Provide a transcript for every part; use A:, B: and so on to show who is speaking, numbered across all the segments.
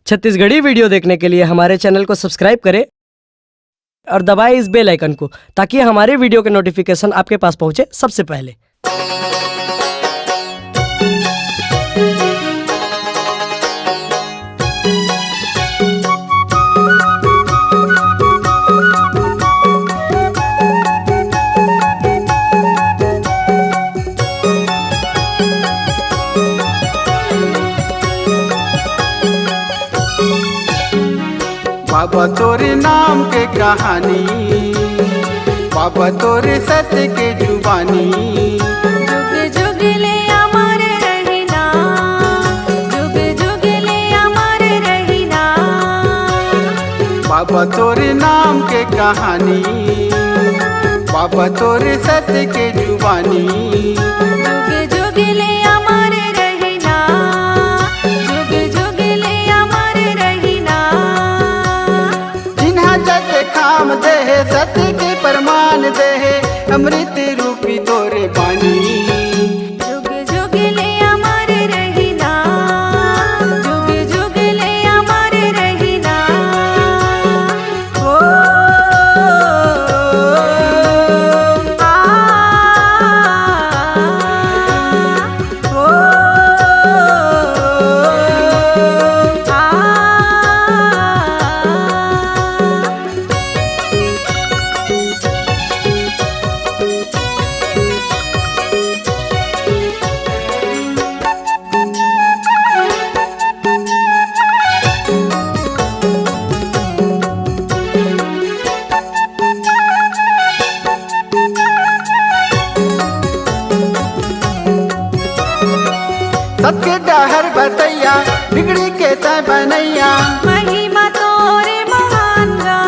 A: Chhattisgarhi video देखने के लिए हमारे चैनल को सब्सक्राइब करें और दबाएं इस बेल आइकन को ताकि हमारे वीडियो के नोटिफिकेशन आपके पास पहुंचे सबसे पहले।
B: बाबा तोरे नाम के कहानी, बाबा तोरे सत्य के जुबानी।
C: जुग जुग ले अमर रहिना, जुग जुग ले अमर रहिना।
B: बाबा तोरे नाम के कहानी, बाबा तोरे सत्य के जुबानी।
C: जुग जुग ले अमर रहिना, जुग जुग ले अमर रहिना।
B: जिन्हा जग काम देहे सत्य के प्रमाण देहे, अमृत रूपी तोरे बानी।
C: जुग जुग ले अमर रहिना, जुग जुग ले अमर रहिना।
B: ओ
C: आ
B: ओ सबके डहर बतैया, बिगड़ी के तय बनैया।
C: महिमा तोरे महान गा।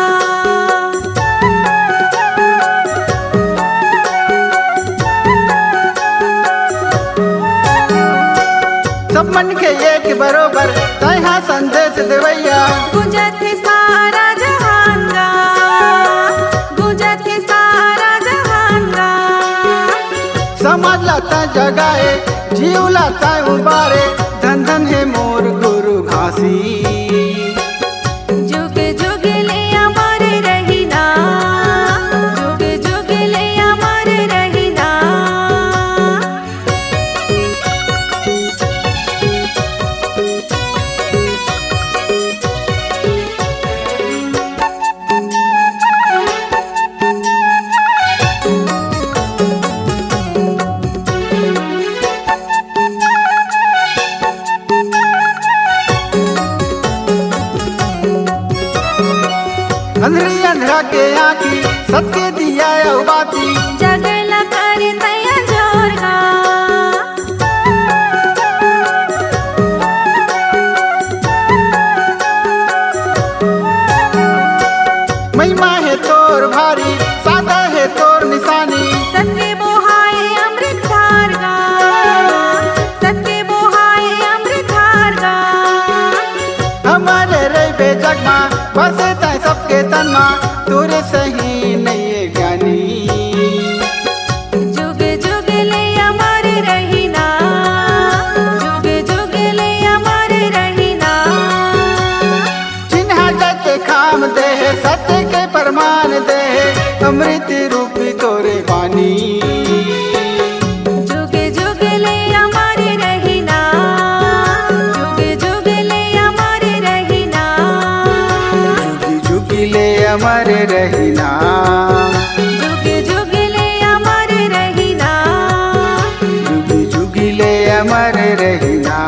B: सब मन के एक बरोबर तैहा संदेश देवैया।
C: गुजत सारा जहान गा, गुजत सारा जहान गा।
B: समाज लाता जगाए, जीव लाता उबारे, धन धन है मोर गुरु घासी।
C: जुग जुग ले अमर रहिना, जुग जुग ले अमर रहिना।
B: अंधेरी अंधेरा के आँखी, सबके दिया बाती।
C: जगला कर तया जोर गा।
B: महिमा है तोर भारी, सादा है तोर निशानी।
C: सत्य बोहाए अमृत धार गा, सत्य बोहाए अमृत धार गा।
B: हमारे रे बेजगमा बसे तय सबके तनमा, तोरे सही नहीं ज्ञानी।
C: जुग जुग ले अमर रहिना, जुग जुग ले अमर रहिना।
B: जिन्हा जग काम देहे, सत्य के प्रमाण देहे, अमृत रूपी तोरे बानी।
C: जुग जुग ले अमर रहिना, जुग जुग ले अमर रहिना।
B: जुगी जुगी ले अमर रहिना,
C: जुग जुग ले अमर रहिना।
B: जुगी जुगी ले अमर रहिना।